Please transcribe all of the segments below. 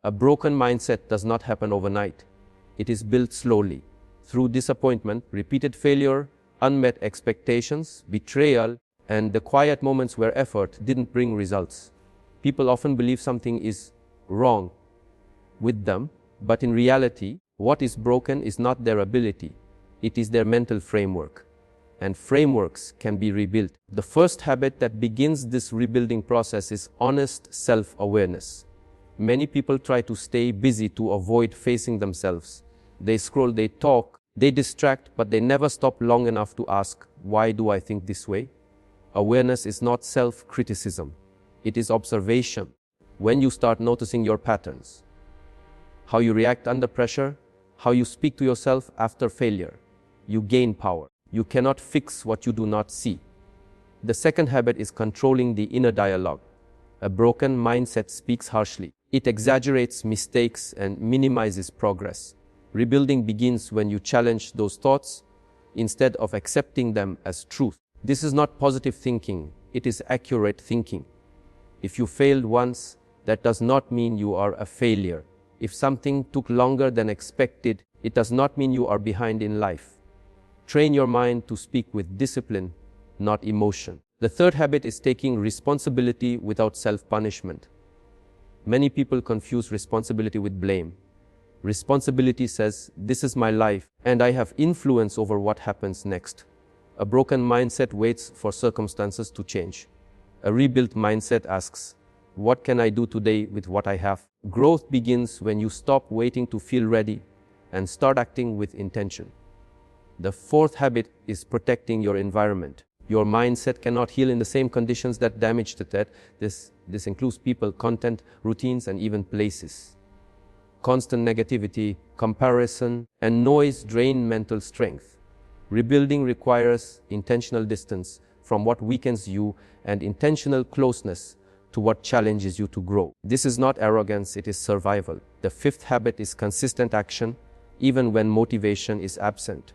A broken mindset does not happen overnight. It is built slowly, through disappointment, repeated failure, unmet expectations, betrayal, and the quiet moments where effort didn't bring results. People often believe something is wrong with them, but in reality, what is broken is not their ability, it is their mental framework. And frameworks can be rebuilt. The first habit that begins this rebuilding process is honest self-awareness. Many people try to stay busy to avoid facing themselves. They scroll, they talk, they distract, but they never stop long enough to ask, why do I think this way? Awareness is not self-criticism. It is observation. When you start noticing your patterns, how you react under pressure, how you speak to yourself after failure, you gain power. You cannot fix what you do not see. The second habit is controlling the inner dialogue. A broken mindset speaks harshly. It exaggerates mistakes and minimizes progress. Rebuilding begins when you challenge those thoughts instead of accepting them as truth. This is not positive thinking, it is accurate thinking. If you failed once, that does not mean you are a failure. If something took longer than expected, it does not mean you are behind in life. Train your mind to speak with discipline, not emotion. The third habit is taking responsibility without self-punishment. Many people confuse responsibility with blame. Responsibility says, this is my life, and I have influence over what happens next. A broken mindset waits for circumstances to change. A rebuilt mindset asks, what can I do today with what I have? Growth begins when you stop waiting to feel ready and start acting with intention. The fourth habit is protecting your environment. Your mindset cannot heal in the same conditions that damaged it. This includes people, content, routines, and even places. Constant negativity, comparison, and noise drain mental strength. Rebuilding requires intentional distance from what weakens you and intentional closeness to what challenges you to grow. This is not arrogance, it is survival. The fifth habit is consistent action, even when motivation is absent.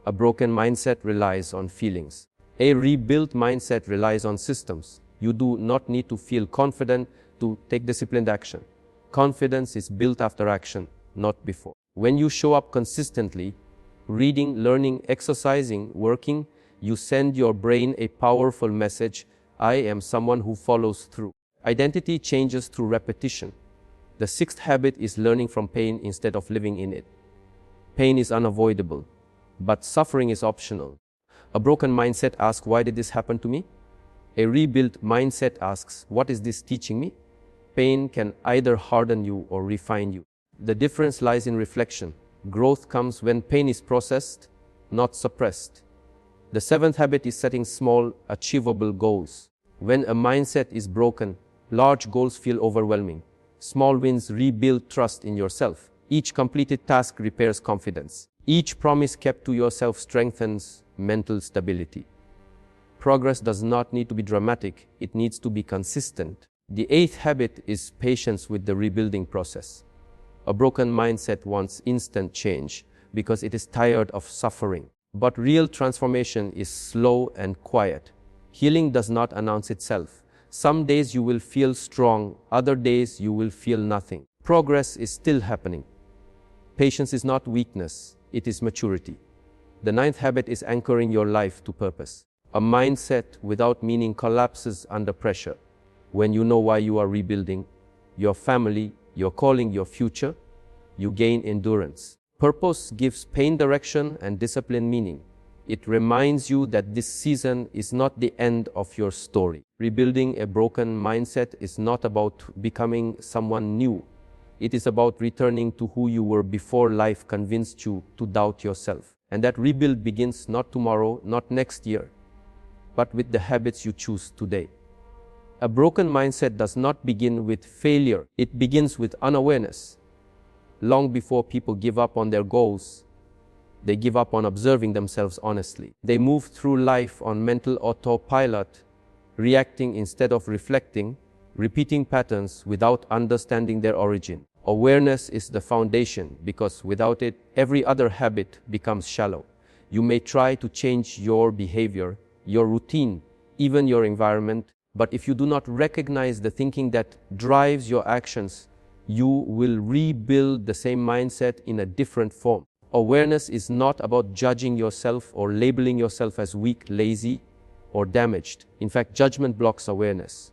A broken mindset relies on feelings. A rebuilt mindset relies on systems. You do not need to feel confident to take disciplined action. Confidence is built after action, not before. When you show up consistently, reading, learning, exercising, working, you send your brain a powerful message: I am someone who follows through. Identity changes through repetition. The sixth habit is learning from pain instead of living in it. Pain is unavoidable, but suffering is optional. A broken mindset asks, why did this happen to me? A rebuilt mindset asks, what is this teaching me? Pain can either harden you or refine you. The difference lies in reflection. Growth comes when pain is processed, not suppressed. The seventh habit is setting small, achievable goals. When a mindset is broken, large goals feel overwhelming. Small wins rebuild trust in yourself. Each completed task repairs confidence. Each promise kept to yourself strengthens mental stability. Progress does not need to be dramatic, it needs to be consistent. The eighth habit is patience with the rebuilding process. A broken mindset wants instant change because it is tired of suffering. But real transformation is slow and quiet. Healing does not announce itself. Some days you will feel strong, other days you will feel nothing. Progress is still happening. Patience is not weakness, it is maturity. The ninth habit is anchoring your life to purpose. A mindset without meaning collapses under pressure. When you know why you are rebuilding, your family, your calling, your future, you gain endurance. Purpose gives pain direction and discipline meaning. It reminds you that this season is not the end of your story. Rebuilding a broken mindset is not about becoming someone new. It is about returning to who you were before life convinced you to doubt yourself. And that rebuild begins not tomorrow, not next year, but with the habits you choose today. A broken mindset does not begin with failure. It begins with unawareness. Long before people give up on their goals, they give up on observing themselves honestly. They move through life on mental autopilot, reacting instead of reflecting, repeating patterns without understanding their origin. Awareness is the foundation because without it, every other habit becomes shallow. You may try to change your behavior, your routine, even your environment, but if you do not recognize the thinking that drives your actions, you will rebuild the same mindset in a different form. Awareness is not about judging yourself or labeling yourself as weak, lazy, or damaged. In fact, judgment blocks awareness.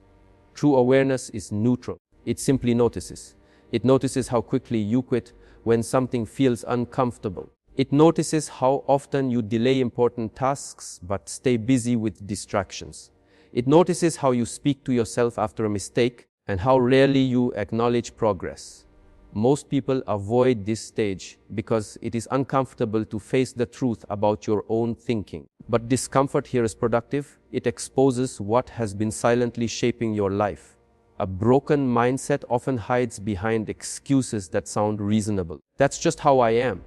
True awareness is neutral. It simply notices. It notices how quickly you quit when something feels uncomfortable. It notices how often you delay important tasks but stay busy with distractions. It notices how you speak to yourself after a mistake and how rarely you acknowledge progress. Most people avoid this stage because it is uncomfortable to face the truth about your own thinking. But discomfort here is productive. It exposes what has been silently shaping your life. A broken mindset often hides behind excuses that sound reasonable. That's just how I am.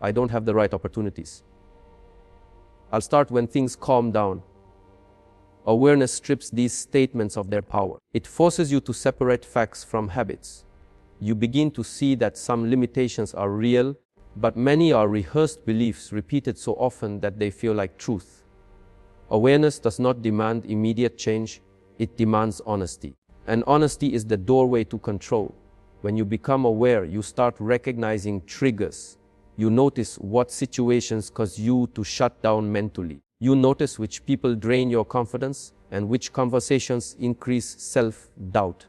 I don't have the right opportunities. I'll start when things calm down. Awareness strips these statements of their power. It forces you to separate facts from habits. You begin to see that some limitations are real, but many are rehearsed beliefs repeated so often that they feel like truth. Awareness does not demand immediate change, it demands honesty. And honesty is the doorway to control. When you become aware, you start recognizing triggers. You notice what situations cause you to shut down mentally. You notice which people drain your confidence and which conversations increase self-doubt.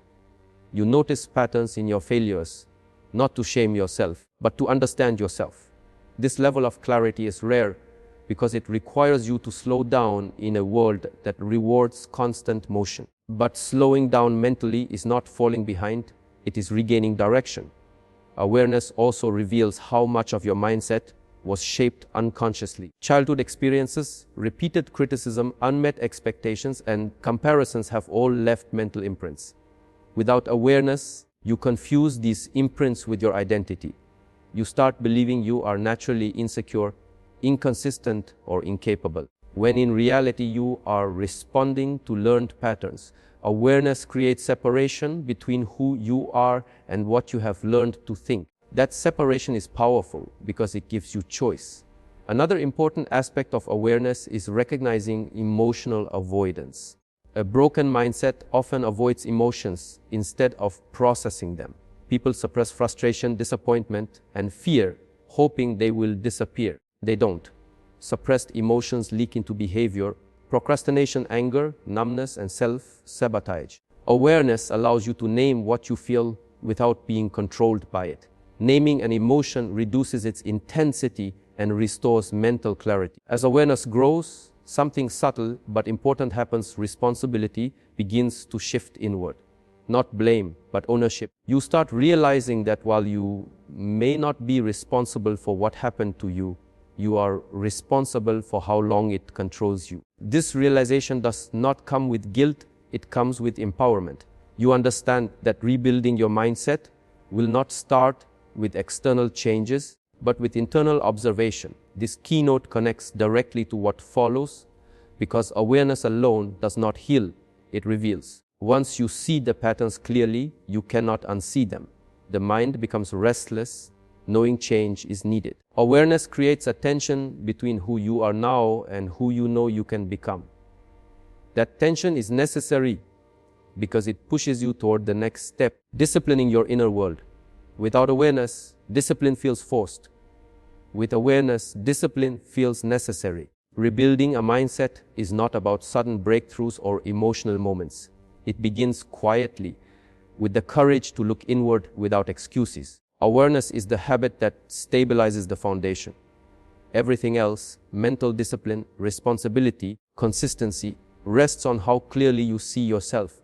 You notice patterns in your failures, not to shame yourself, but to understand yourself. This level of clarity is rare because it requires you to slow down in a world that rewards constant motion. But slowing down mentally is not falling behind, it is regaining direction. Awareness also reveals how much of your mindset was shaped unconsciously. Childhood experiences, repeated criticism, unmet expectations, and comparisons have all left mental imprints. Without awareness, you confuse these imprints with your identity. You start believing you are naturally insecure, inconsistent, or incapable, when in reality you are responding to learned patterns. Awareness creates separation between who you are and what you have learned to think. That separation is powerful because it gives you choice. Another important aspect of awareness is recognizing emotional avoidance. A broken mindset often avoids emotions instead of processing them. People suppress frustration, disappointment, and fear, hoping they will disappear. They don't. Suppressed emotions leak into behavior, procrastination, anger, numbness, and self-sabotage. Awareness allows you to name what you feel without being controlled by it. Naming an emotion reduces its intensity and restores mental clarity. As awareness grows, something subtle but important happens. Responsibility begins to shift inward. Not blame, but ownership. You start realizing that while you may not be responsible for what happened to you, you are responsible for how long it controls you. This realization does not come with guilt, it comes with empowerment. You understand that rebuilding your mindset will not start with external changes, but with internal observation. This keynote connects directly to what follows, because awareness alone does not heal, it reveals. Once you see the patterns clearly, you cannot unsee them. The mind becomes restless, knowing change is needed. Awareness creates a tension between who you are now and who you know you can become. That tension is necessary because it pushes you toward the next step, disciplining your inner world. Without awareness, discipline feels forced. With awareness, discipline feels necessary. Rebuilding a mindset is not about sudden breakthroughs or emotional moments. It begins quietly, with the courage to look inward without excuses. Awareness is the habit that stabilizes the foundation. Everything else, mental discipline, responsibility, consistency, rests on how clearly you see yourself.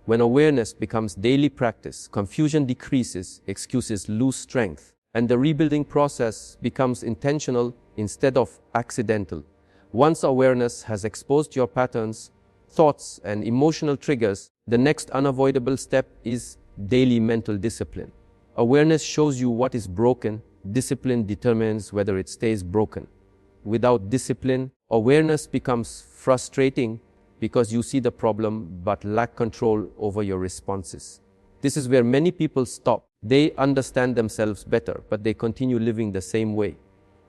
When awareness becomes daily practice, confusion decreases, excuses lose strength, and the rebuilding process becomes intentional instead of accidental. Once awareness has exposed your patterns, thoughts, and emotional triggers, the next unavoidable step is daily mental discipline. Awareness shows you what is broken, discipline determines whether it stays broken. Without discipline, awareness becomes frustrating because you see the problem but lack control over your responses. This is where many people stop. They understand themselves better, but they continue living the same way.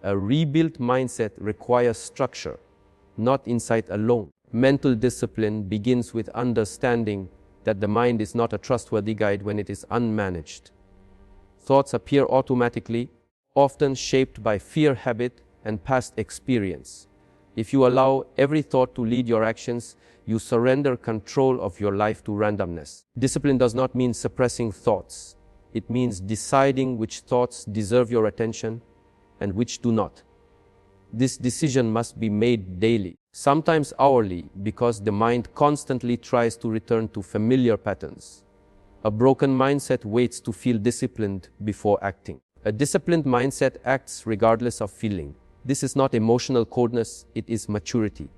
A rebuilt mindset requires structure, not insight alone. Mental discipline begins with understanding that the mind is not a trustworthy guide when it is unmanaged. Thoughts appear automatically, often shaped by fear, habit, and past experience. If you allow every thought to lead your actions, you surrender control of your life to randomness. Discipline does not mean suppressing thoughts. It means deciding which thoughts deserve your attention and which do not. This decision must be made daily, sometimes hourly, because the mind constantly tries to return to familiar patterns. A broken mindset waits to feel disciplined before acting. A disciplined mindset acts regardless of feeling. This is not emotional coldness, it is maturity.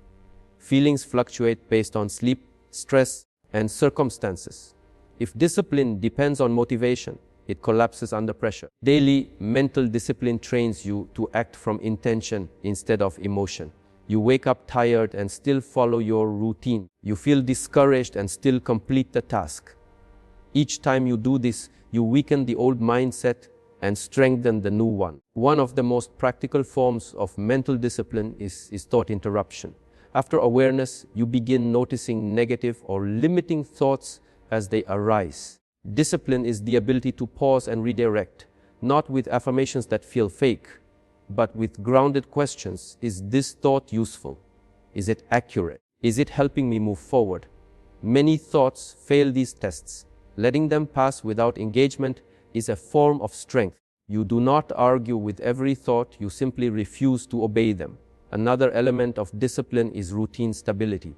Feelings fluctuate based on sleep, stress, and circumstances. If discipline depends on motivation, it collapses under pressure. Daily mental discipline trains you to act from intention instead of emotion. You wake up tired and still follow your routine. You feel discouraged and still complete the task. Each time you do this, you weaken the old mindset and strengthen the new one. One of the most practical forms of mental discipline is thought interruption. After awareness, you begin noticing negative or limiting thoughts as they arise. Discipline is the ability to pause and redirect, not with affirmations that feel fake, but with grounded questions. Is this thought useful? Is it accurate? Is it helping me move forward? Many thoughts fail these tests. Letting them pass without engagement is a form of strength. You do not argue with every thought, you simply refuse to obey them. Another element of discipline is routine stability.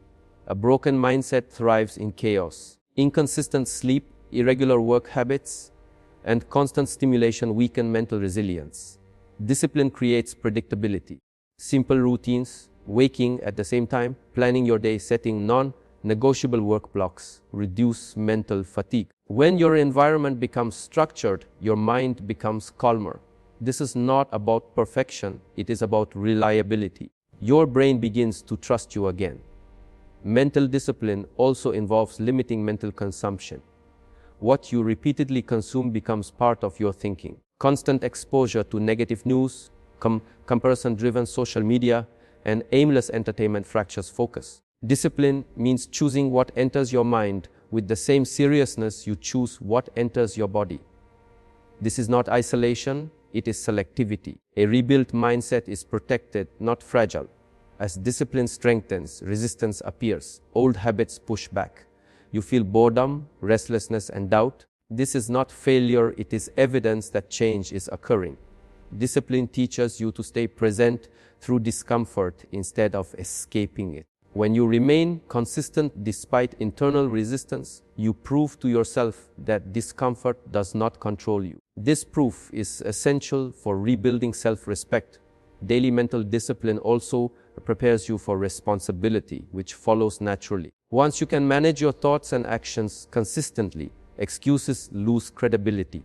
A broken mindset thrives in chaos. Inconsistent sleep, irregular work habits, and constant stimulation weaken mental resilience. Discipline creates predictability. Simple routines, waking at the same time, planning your day, setting non-negotiable work blocks, reduce mental fatigue. When your environment becomes structured, your mind becomes calmer. This is not about perfection, it is about reliability. Your brain begins to trust you again. Mental discipline also involves limiting mental consumption. What you repeatedly consume becomes part of your thinking. Constant exposure to negative news, comparison-driven social media, and aimless entertainment fractures focus. Discipline means choosing what enters your mind with the same seriousness you choose what enters your body. This is not isolation, it is selectivity. A rebuilt mindset is protected, not fragile. As discipline strengthens, resistance appears. Old habits push back. You feel boredom, restlessness, and doubt. This is not failure, it is evidence that change is occurring. Discipline teaches you to stay present through discomfort instead of escaping it. When you remain consistent despite internal resistance, you prove to yourself that discomfort does not control you. This proof is essential for rebuilding self-respect. Daily mental discipline also prepares you for responsibility, which follows naturally. Once you can manage your thoughts and actions consistently, excuses lose credibility.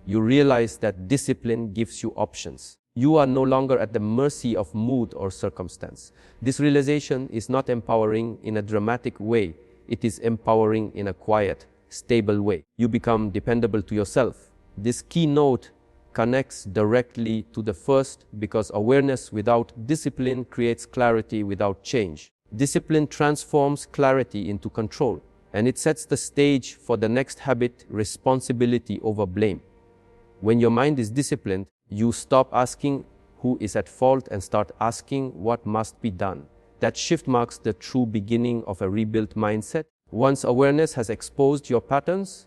You realize that discipline gives you options. You are no longer at the mercy of mood or circumstance. This realization is not empowering in a dramatic way. It is empowering in a quiet, stable way. You become dependable to yourself. This keynote connects directly to the first because awareness without discipline creates clarity without change. Discipline transforms clarity into control, and it sets the stage for the next habit, responsibility over blame. When your mind is disciplined, you stop asking who is at fault and start asking what must be done. That shift marks the true beginning of a rebuilt mindset. Once awareness has exposed your patterns,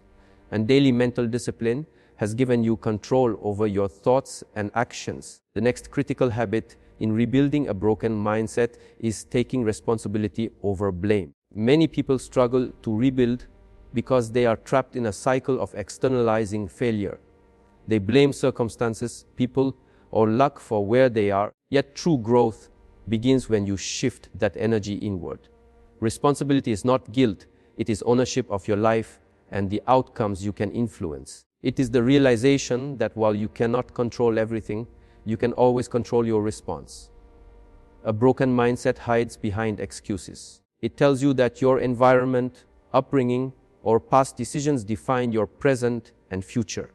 and daily mental discipline has given you control over your thoughts and actions, the next critical habit in rebuilding a broken mindset is taking responsibility over blame. Many people struggle to rebuild because they are trapped in a cycle of externalizing failure. They blame circumstances, people, or luck for where they are. Yet true growth begins when you shift that energy inward. Responsibility is not guilt, it is ownership of your life and the outcomes you can influence. It is the realization that while you cannot control everything, you can always control your response. A broken mindset hides behind excuses. It tells you that your environment, upbringing, or past decisions define your present and future.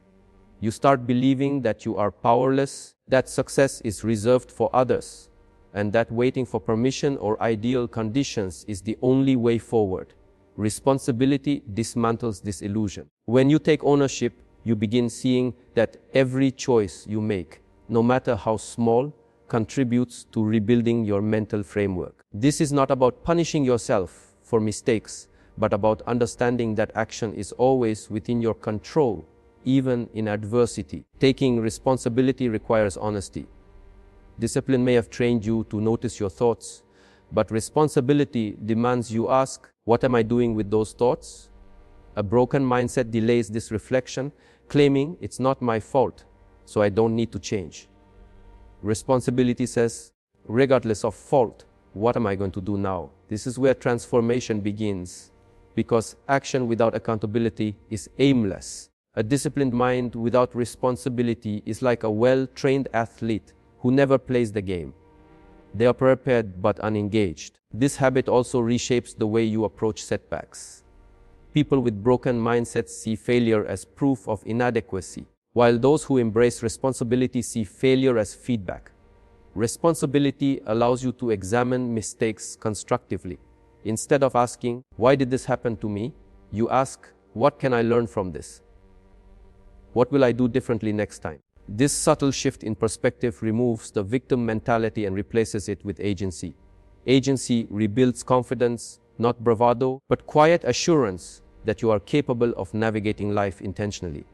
You start believing that you are powerless, that success is reserved for others, and that waiting for permission or ideal conditions is the only way forward. Responsibility dismantles this illusion. When you take ownership, you begin seeing that every choice you make, no matter how small, contributes to rebuilding your mental framework. This is not about punishing yourself for mistakes, but about understanding that action is always within your control, even in adversity. Taking responsibility requires honesty. Discipline may have trained you to notice your thoughts, but responsibility demands you ask, what am I doing with those thoughts? A broken mindset delays this reflection, claiming it's not my fault, so I don't need to change. Responsibility says, regardless of fault, what am I going to do now? This is where transformation begins, because action without accountability is aimless. A disciplined mind without responsibility is like a well-trained athlete who never plays the game. They are prepared but unengaged. This habit also reshapes the way you approach setbacks. People with broken mindsets see failure as proof of inadequacy, while those who embrace responsibility see failure as feedback. Responsibility allows you to examine mistakes constructively. Instead of asking, why did this happen to me? You ask, what can I learn from this? What will I do differently next time? This subtle shift in perspective removes the victim mentality and replaces it with agency. Agency rebuilds confidence, not bravado, but quiet assurance that you are capable of navigating life intentionally.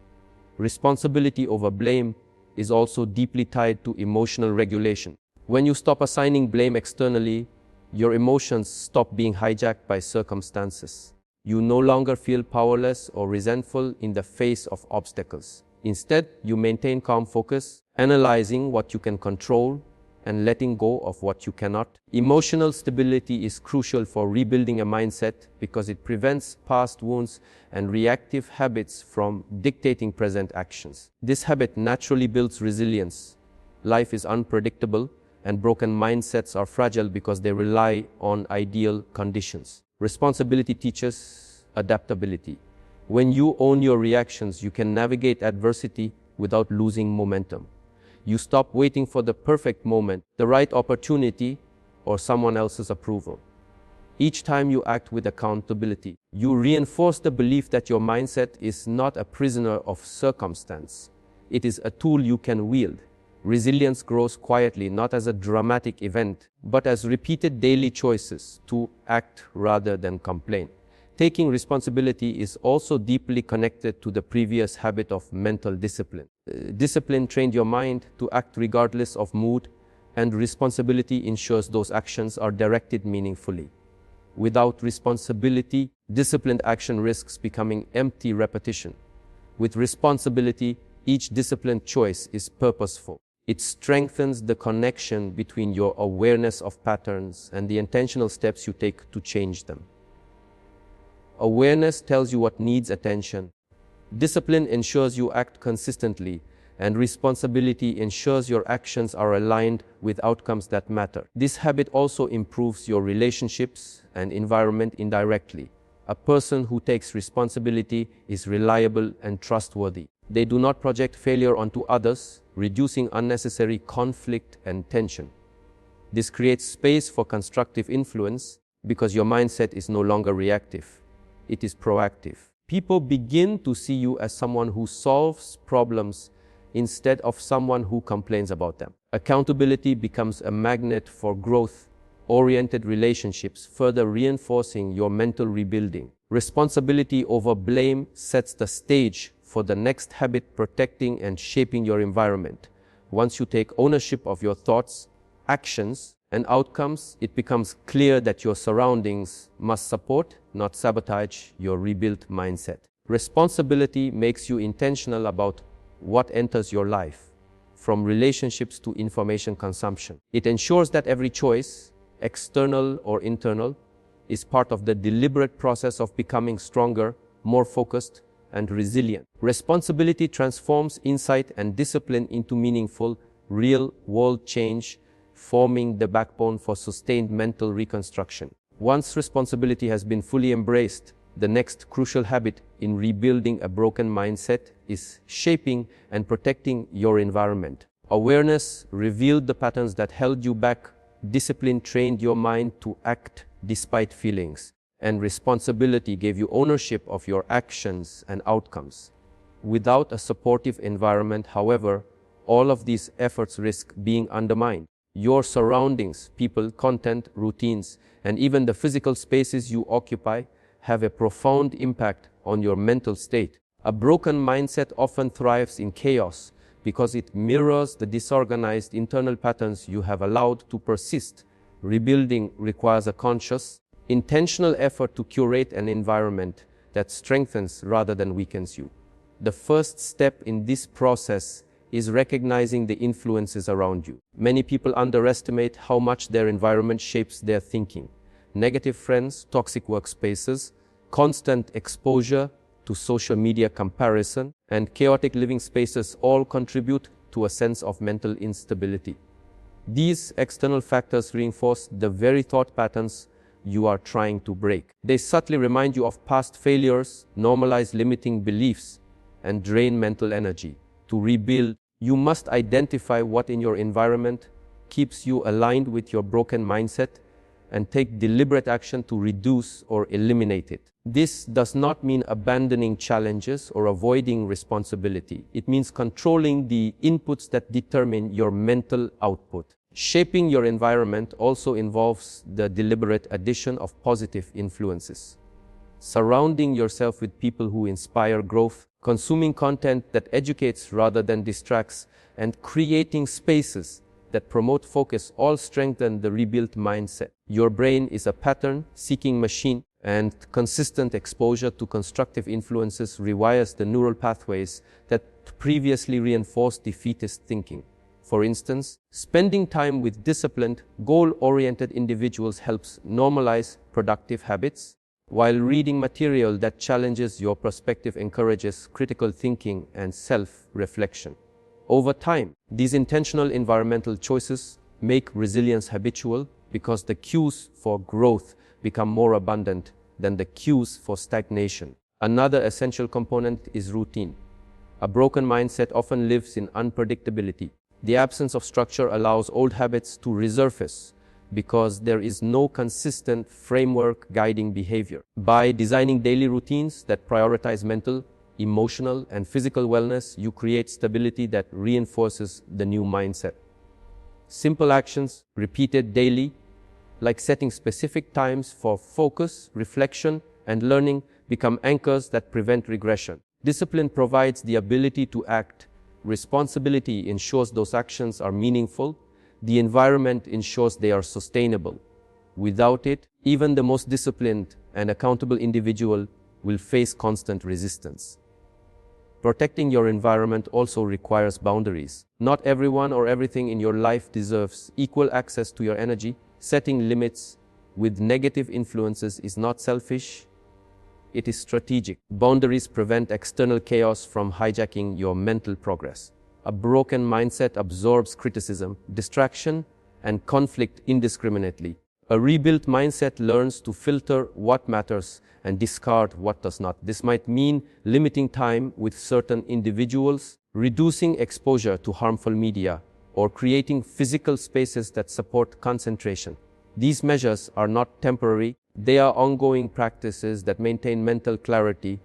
Responsibility over blame is also deeply tied to emotional regulation. When you stop assigning blame externally, your emotions stop being hijacked by circumstances. You no longer feel powerless or resentful in the face of obstacles. Instead, you maintain calm focus, analyzing what you can control and letting go of what you cannot. Emotional stability is crucial for rebuilding a mindset because it prevents past wounds and reactive habits from dictating present actions. This habit naturally builds resilience. Life is unpredictable, and broken mindsets are fragile because they rely on ideal conditions. Responsibility teaches adaptability. When you own your reactions, you can navigate adversity without losing momentum. You stop waiting for the perfect moment, the right opportunity, or someone else's approval. Each time you act with accountability, you reinforce the belief that your mindset is not a prisoner of circumstance. It is a tool you can wield. Resilience grows quietly, not as a dramatic event, but as repeated daily choices to act rather than complain. Taking responsibility is also deeply connected to the previous habit of mental discipline. Discipline trained your mind to act regardless of mood, and responsibility ensures those actions are directed meaningfully. Without responsibility, disciplined action risks becoming empty repetition. With responsibility, each disciplined choice is purposeful. It strengthens the connection between your awareness of patterns and the intentional steps you take to change them. Awareness tells you what needs attention. Discipline ensures you act consistently, and responsibility ensures your actions are aligned with outcomes that matter. This habit also improves your relationships and environment indirectly. A person who takes responsibility is reliable and trustworthy. They do not project failure onto others, reducing unnecessary conflict and tension. This creates space for constructive influence because your mindset is no longer reactive. It is proactive. People begin to see you as someone who solves problems instead of someone who complains about them. Accountability becomes a magnet for growth-oriented relationships, further reinforcing your mental rebuilding. Responsibility over blame sets the stage for the next habit, protecting and shaping your environment. Once you take ownership of your thoughts, actions, and outcomes, it becomes clear that your surroundings must support, not sabotage, your rebuilt mindset. Responsibility makes you intentional about what enters your life, from relationships to information consumption. It ensures that every choice, external or internal, is part of the deliberate process of becoming stronger, more focused, and resilient. Responsibility transforms insight and discipline into meaningful, real-world change, forming the backbone for sustained mental reconstruction. Once responsibility has been fully embraced, the next crucial habit in rebuilding a broken mindset is shaping and protecting your environment. Awareness revealed the patterns that held you back. Discipline trained your mind to act despite feelings. and responsibility gave you ownership of your actions and outcomes. Without a supportive environment, however, all of these efforts risk being undermined. Your surroundings, people, content, routines, and even the physical spaces you occupy have a profound impact on your mental state. A broken mindset often thrives in chaos because it mirrors the disorganized internal patterns you have allowed to persist. Rebuilding requires a conscious, intentional effort to curate an environment that strengthens rather than weakens you. The first step in this process is recognizing the influences around you. Many people underestimate how much their environment shapes their thinking. Negative friends, toxic workspaces, constant exposure to social media comparison, and chaotic living spaces all contribute to a sense of mental instability. These external factors reinforce the very thought patterns you are trying to break. They subtly remind you of past failures, normalize limiting beliefs, and drain mental energy. To rebuild, you must identify what in your environment keeps you aligned with your broken mindset and take deliberate action to reduce or eliminate it. This does not mean abandoning challenges or avoiding responsibility. It means controlling the inputs that determine your mental output. Shaping your environment also involves the deliberate addition of positive influences. Surrounding yourself with people who inspire growth, consuming content that educates rather than distracts, and creating spaces that promote focus all strengthen the rebuilt mindset. Your brain is a pattern-seeking machine, and consistent exposure to constructive influences rewires the neural pathways that previously reinforced defeatist thinking. For instance, spending time with disciplined, goal-oriented individuals helps normalize productive habits, while reading material that challenges your perspective encourages critical thinking and self-reflection. Over time, these intentional environmental choices make resilience habitual because the cues for growth become more abundant than the cues for stagnation. Another essential component is routine. A broken mindset often lives in unpredictability. The absence of structure allows old habits to resurface because there is no consistent framework guiding behavior. By designing daily routines that prioritize mental, emotional, and physical wellness, you create stability that reinforces the new mindset. Simple actions, repeated daily, like setting specific times for focus, reflection, and learning, become anchors that prevent regression. Discipline provides the ability to act. Responsibility ensures those actions are meaningful. The environment ensures they are sustainable. Without it, even the most disciplined and accountable individual will face constant resistance. Protecting your environment also requires boundaries. Not everyone or everything in your life deserves equal access to your energy. Setting limits with negative influences is not selfish, it is strategic. Boundaries prevent external chaos from hijacking your mental progress. A broken mindset absorbs criticism, distraction, and conflict indiscriminately. A rebuilt mindset learns to filter what matters and discard what does not. This might mean limiting time with certain individuals, reducing exposure to harmful media, or creating physical spaces that support concentration. These measures are not temporary, they are ongoing practices that maintain mental clarity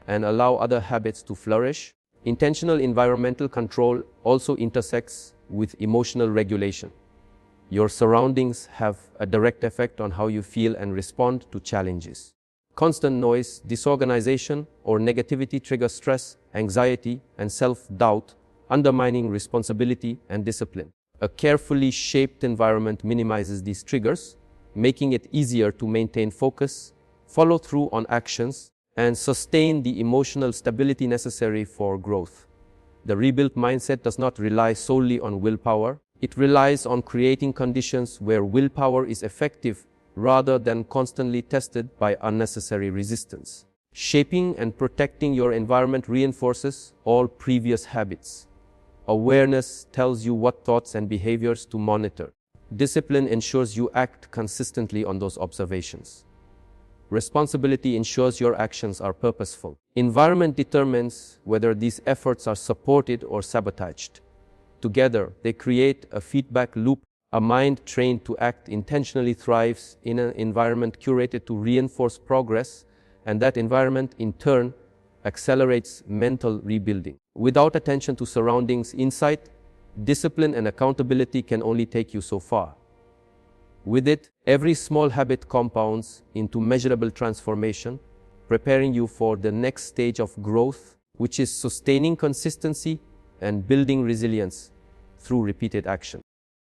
and allow other habits to flourish. Intentional environmental control also intersects with emotional regulation. Your surroundings have a direct effect on how you feel and respond to challenges. Constant noise, disorganization, or negativity trigger stress, anxiety, and self-doubt, undermining responsibility and discipline. A carefully shaped environment minimizes these triggers, making it easier to maintain focus, follow through on actions, and sustain the emotional stability necessary for growth. The rebuilt mindset does not rely solely on willpower. It relies on creating conditions where willpower is effective rather than constantly tested by unnecessary resistance. Shaping and protecting your environment reinforces all previous habits. Awareness tells you what thoughts and behaviors to monitor. Discipline ensures you act consistently on those observations. Responsibility ensures your actions are purposeful. Environment determines whether these efforts are supported or sabotaged. Together, they create a feedback loop. A mind trained to act intentionally thrives in an environment curated to reinforce progress, and that environment, in turn, accelerates mental rebuilding. Without attention to surroundings, insight, discipline, and accountability can only take you so far. With it, every small habit compounds into measurable transformation, preparing you for the next stage of growth, which is sustaining consistency and building resilience through repeated action.